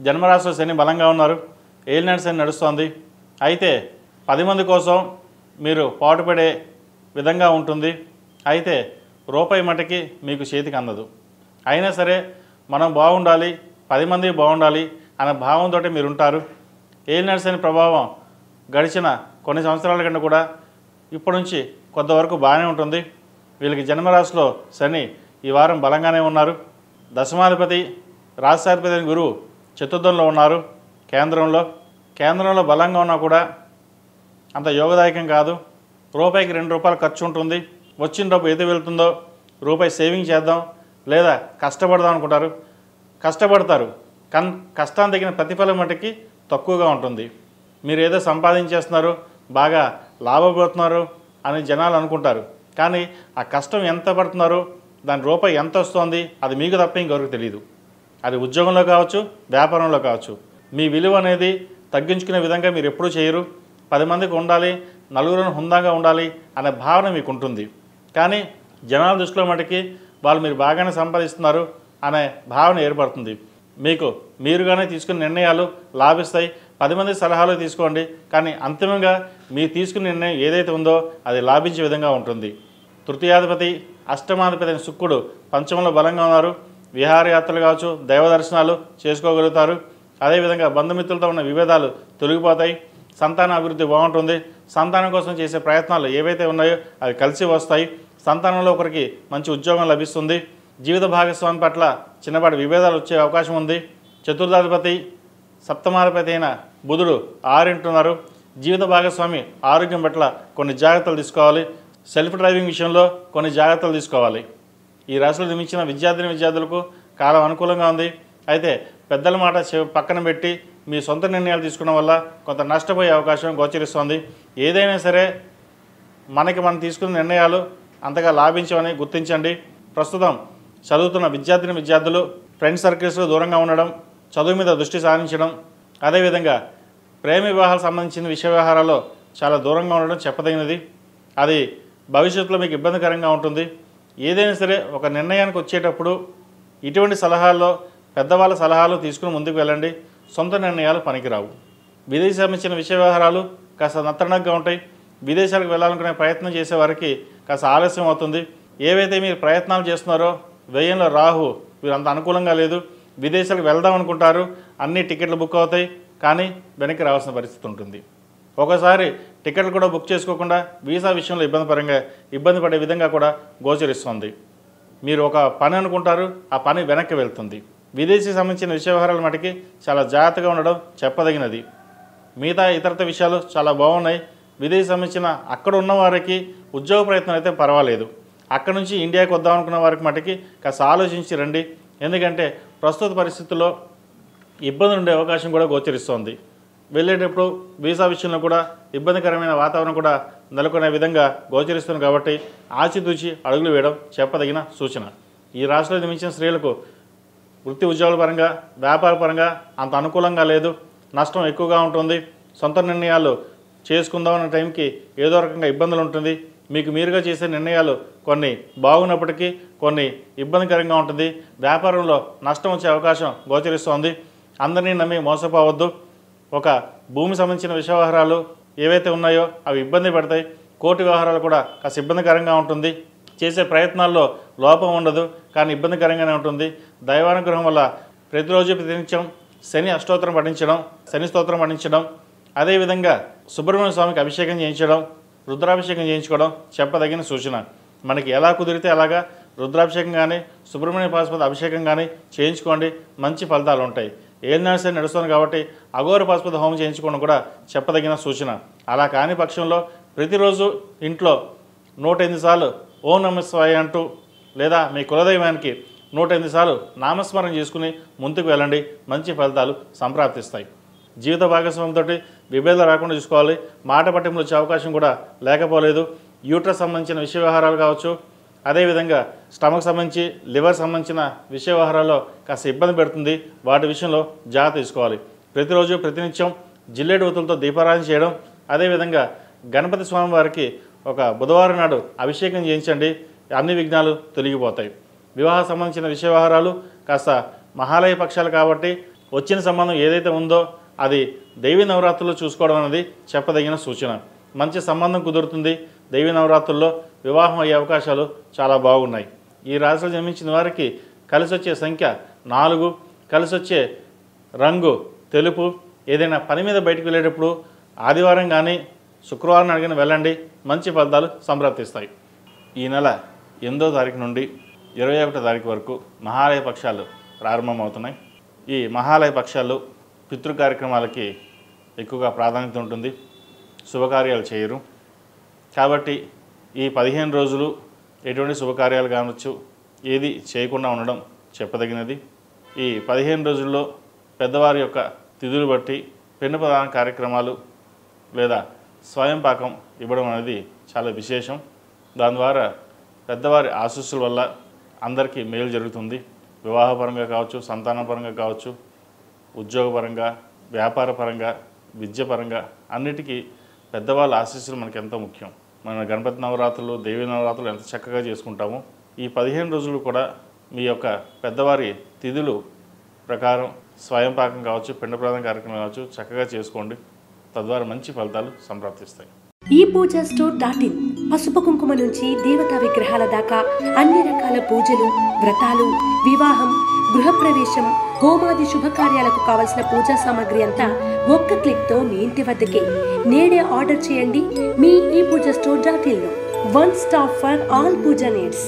జన్మరాశిలో శని బలంగా ఉన్నారు, ఏలినాటి శని నడుస్తోంది. అయితే 10 మంది కోసం మీరు పాటుపడే విధంగా ఉంటుంది. అయితే రూపాయి మటుకి మీకు చేతికి అందదు. అయినా సరే మనం బాగుండాలి, 10 మంది బాగుండాలి అనే భావంతో మీరు ఉంటారు. ఏలినాటి శని ప్రభావం గడిచిన కొన్ని సంవత్సరాల కంటే కూడా ఇప్పటి నుంచి కొంతవరకు బాగానే ఉంటుంది. వీళ్ళకి జన్మరాశిలో శని ఈ వారం బలంగానే ఉన్నారు. దశమాధిపతి రాష్ట్రాధిపతి అయిన గురువు చతుర్థంలో ఉన్నారు. కేంద్రంలో బలంగా ఉన్నా కూడా అంత యోగదాయకం కాదు. రూపాయికి 2 రూపాయలు ఖర్చు ఉంటుంది. వచ్చిన డబ్బు ఏది వెళ్తుందో రూపాయి సేవింగ్ చేద్దాం లేదా కష్టపడదాం అనుకుంటారు. కష్టపడతారు కానీ కష్టాన్ని తగిన ప్రతిఫలం మటుకి తక్కువగా ఉంటుంది. మీరు ఏదో సంపాదించేస్తున్నారు, బాగా లాభపడుతున్నారు అని జనాలు అనుకుంటారు. కానీ ఆ కష్టం ఎంత పడుతున్నారో దాని రూపాయి ఎంత వస్తుంది అది మీకు తప్ప ఇంకెవరికి తెలియదు. అది ఉద్యోగంలో కావచ్చు, వ్యాపారంలో కావచ్చు. మీ విలువ అనేది తగ్గించుకునే విధంగా మీరు ఎప్పుడూ చేయరు. 10 మందికి ఉండాలి, నలుగురిని హుందాగా ఉండాలి అనే భావన మీకు ఉంటుంది. కానీ జనాల దృష్టిలో మటుకి వాళ్ళు మీరు బాగానే సంపాదిస్తున్నారు అనే భావన ఏర్పడుతుంది. మీరుగానే తీసుకునే నిర్ణయాలు లాభిస్తాయి. 10 మంది సలహాలు తీసుకోండి, కానీ అంతిమంగా మీరు తీసుకునే నిర్ణయం ఏదైతే ఉందో అది లాభించే విధంగా ఉంటుంది. తృతీయాధిపతి అష్టమాధిపతి అయిన శుక్రుడు పంచమంలో బలంగా ఉన్నారు. విహారయాత్రలు కావచ్చు, దైవ దర్శనాలు చేసుకోగలుగుతారు. అదేవిధంగా బంధుమిత్రులతో ఉన్న విభేదాలు తొలగిపోతాయి. సంతాన అభివృద్ధి బాగుంటుంది. సంతానం కోసం చేసే ప్రయత్నాలు ఏవైతే ఉన్నాయో అవి కలిసి వస్తాయి. సంతానంలో ఒకరికి మంచి ఉద్యోగం లభిస్తుంది. జీవిత భాగస్వామి పట్ల చిన్నపాటి విభేదాలు వచ్చే అవకాశం ఉంది. చతుర్థాధిపతి సప్తమాధిపతి అయిన బుధుడు 6 ఉన్నారు. జీవిత భాగస్వామి ఆరోగ్యం పట్ల కొన్ని జాగ్రత్తలు తీసుకోవాలి. సెల్ఫ్ డ్రైవింగ్ విషయంలో కొన్ని జాగ్రత్తలు తీసుకోవాలి. ఈ రాశిలో జన్మించిన విద్యార్థులకు కాలం అనుకూలంగా ఉంది. అయితే పెద్దల మాట పక్కన పెట్టి మీ సొంత నిర్ణయాలు తీసుకోవడం వల్ల కొంత నష్టపోయే అవకాశం గోచరిస్తోంది. ఏదైనా సరే మనం తీసుకున్న నిర్ణయాలు అంతగా లాభించవని గుర్తించండి. ప్రస్తుతం చదువుతున్న విద్యార్థులు ఫ్రెండ్ సర్కిల్స్లో దూరంగా ఉండడం, చదువు మీద దృష్టి సారించడం, అదేవిధంగా ప్రేమ వివాహాలకు సంబంధించిన విషయ వ్యవహారాల్లో చాలా దూరంగా ఉండడం చెప్పదగినది. అది భవిష్యత్తులో మీకు ఇబ్బందికరంగా ఉంటుంది. ఏదైనా సరే ఒక నిర్ణయానికి వచ్చేటప్పుడు ఇటువంటి సలహాల్లో పెద్దవాళ్ళ సలహాలు తీసుకుని ముందుకు వెళ్ళండి. సొంత నిర్ణయాలు పనికిరావు. విదేశీ సంబంధించిన విషయ వ్యవహారాలు కాస్త నత్తనగ్గా ఉంటాయి. విదేశాలకు వెళ్ళాలనుకునే ప్రయత్నం చేసేవారికి కాస్త ఆలస్యం అవుతుంది. ఏవైతే మీరు ప్రయత్నాలు చేస్తున్నారో వ్యయంలో రాహు మీరు అంత అనుకూలంగా లేదు. విదేశాలకు వెళ్దాం అనుకుంటారు, అన్ని టికెట్లు బుక్ అవుతాయి, కానీ వెనక్కి రావాల్సిన పరిస్థితి ఉంటుంది. ఒకసారి టికెట్లు కూడా బుక్ చేసుకోకుండా వీసా విషయంలో ఇబ్బంది పడే విధంగా కూడా గోచరిస్తుంది. మీరు ఒక పని అనుకుంటారు, ఆ పని వెనక్కి వెళ్తుంది. విదేశీ సంబంధించిన విషయ వ్యవహారాల మటుకి చాలా జాగ్రత్తగా ఉండడం చెప్పదగినది. మిగతా ఇతరత విషయాలు చాలా బాగున్నాయి. విదేశీ సంబంధించిన అక్కడ ఉన్న వారికి ఉద్యోగ ప్రయత్నం అయితే పర్వాలేదు. అక్కడ నుంచి ఇండియాకి వద్దాం అనుకున్న వారికి మటుకి కాస్త ఆలోచించి రండి. ఎందుకంటే ప్రస్తుత పరిస్థితుల్లో ఇబ్బందులు ఉండే అవకాశం కూడా గోచరిస్తోంది. వెళ్ళేటప్పుడు వీసా విషయంలో కూడా ఇబ్బందికరమైన వాతావరణం కూడా నెలకొనే విధంగా గోచరిస్తుంది. కాబట్టి ఆచితూచి అడుగులు వేయడం చెప్పదగిన సూచన. ఈ రాశిలో జన్మించిన స్త్రీలకు వృత్తి ఉద్యోగాల పరంగా, వ్యాపార పరంగా అంత అనుకూలంగా లేదు. నష్టం ఎక్కువగా ఉంటుంది. సొంత నిర్ణయాలు చేసుకుందామన్న టైంకి ఏదో రకంగా ఇబ్బందులు ఉంటుంది. మీకు మీరుగా చేసే నిర్ణయాలు కొన్ని బాగున్నప్పటికీ కొన్ని ఇబ్బందికరంగా ఉంటుంది. వ్యాపారంలో నష్టం వచ్చే అవకాశం గోచరిస్తోంది. అందరినీ నమ్మి మోసపోవద్దు. ఒక భూమి సంబంధించిన విషయ వ్యవహారాలు ఏవైతే ఉన్నాయో అవి ఇబ్బంది పడతాయి. కోర్టు వ్యవహారాలు కూడా కాస్త ఇబ్బందికరంగా ఉంటుంది. చేసే ప్రయత్నాల్లో లోపం ఉండదు, కానీ ఇబ్బందికరంగానే ఉంటుంది. దైవానుగ్రహం వల్ల ప్రతిరోజు ప్రతినిత్యం శని అష్టోత్తరం పఠించడం, శని స్తోత్రం పఠించడం, అదేవిధంగా సుబ్రహ్మణ్య స్వామికి అభిషేకం చేయించడం, రుద్రాభిషేకం చేయించుకోవడం చెప్పదగిన సూచన. మనకి ఎలా కుదిరితే అలాగా రుద్రాభిషేకం కానీ సుబ్రహ్మణ్య పాశుపతి అభిషేకం కానీ చేయించుకోండి, మంచి ఫలితాలు ఉంటాయి. ఏలినాటి శని నడుస్తుంది కాబట్టి అఘోర పాశుపతి హోమం చేయించుకోవడం కూడా చెప్పదగిన సూచన. అలా కాని పక్షంలో ప్రతిరోజు ఇంట్లో 108 సార్లు ఓం నమః శివాయ అంటూ లేదా మీ కులదైవానికి 108 సార్లు నామస్మరణ చేసుకుని ముందుకు వెళ్ళండి. మంచి ఫలితాలు సంప్రాప్తిస్తాయి. జీవిత భాగస్వామితో విభేదాలు రాకుండా చూసుకోవాలి. మాట పట్టింపులు వచ్చే అవకాశం కూడా లేకపోలేదు. యూట్రస్ సంబంధించిన విషయ వ్యవహారాలు కావచ్చు, అదేవిధంగా స్టమక్ సంబంధించి లివర్ సంబంధించిన విషయ వ్యవహారాల్లో కాస్త ఇబ్బంది పెడుతుంది. వాటి విషయంలో జాగ్రత్త తీసుకోవాలి. ప్రతిరోజు ప్రతినిత్యం జిల్లేడు ఒత్తులతో దీపారాధన చేయడం, అదేవిధంగా గణపతి స్వామి వారికి ఒక బుధవారం నాడు అభిషేకం చేయించండి. అన్ని విఘ్నాలు తొలగిపోతాయి. వివాహ సంబంధించిన విషయ వ్యవహారాలు కాస్త మహాలయ పక్షాలు కాబట్టి వచ్చిన సంబంధం ఏదైతే ఉందో అది దేవీ నవరాత్రుల్లో చూసుకోవడం అనేది చెప్పదగిన సూచన. మంచి సంబంధం కుదురుతుంది. దేవీ నవరాత్రుల్లో వివాహం అయ్యే అవకాశాలు చాలా బాగున్నాయి. ఈ రాశిలో జన్మించిన వారికి కలిసి వచ్చే సంఖ్య 4, కలిసి వచ్చే రంగు తెలుపు. ఏదైనా పని మీద బయటకు వెళ్ళేటప్పుడు ఆదివారం కానీ శుక్రవారం అడిగిన వెళ్ళండి, మంచి ఫలితాలు సంప్రాప్తిస్తాయి. ఈ నెల 8వ తారీఖు నుండి 21వ తారీఖు వరకు మహాలయ పక్షాలు ప్రారంభమవుతున్నాయి. ఈ మహాలయ పక్షాలు పితృ కార్యక్రమాలకి ఎక్కువగా ప్రాధాన్యత ఉంటుంది, శుభకార్యాలు చేయరు. కాబట్టి ఈ 15 రోజులు ఎటువంటి శుభకార్యాలు కావచ్చు ఏది చేయకుండా ఉండడం చెప్పదగినది. ఈ 15 రోజుల్లో పెద్దవారి యొక్క తిథులు బట్టి పెన్ను ప్రదాన కార్యక్రమాలు లేదా స్వయం పాకం ఇవ్వడం అనేది చాలా విశేషం. దాని ద్వారా పెద్దవారి ఆశీస్సుల వల్ల అందరికీ మేలు జరుగుతుంది. వివాహపరంగా కావచ్చు, సంతానపరంగా కావచ్చు, ఉద్యోగపరంగా, వ్యాపారపరంగా, విద్యపరంగా అన్నిటికీ పెద్దవాళ్ళ ఆశీస్సులు మనకి ఎంతో ముఖ్యం. మన గణపతి నవరాత్రులు, దేవీ నవరాత్రులు ఎంత చక్కగా చేసుకుంటామో ఈ 15 రోజులు కూడా మీ యొక్క పెద్దవారి తిథులు ప్రకారం స్వయం పాకం కావచ్చు, పిండ ప్రదాన కార్యక్రమం కావచ్చు చక్కగా చేసుకోండి. తద్వారా మంచి ఫలితాలు సంప్రాప్తిస్తాయి. ఈ పూజా స్టోర్.in పసుపు కుంకుమ నుంచి దేవతా విగ్రహాల దాకా అన్ని రకాల పూజలు, వ్రతాలు, వివాహం, గృహప్రవేశం, హోమాది శుభకార్యాలకు కావలసిన పూజా సామాగ్రి అంతా ఒక్క క్లిక్తో మీ ఇంటి వద్దకే. నేడే ఆర్డర్ చేయండి మీ ఈ పూజా స్టోర్.in లో. One stop for all puja needs.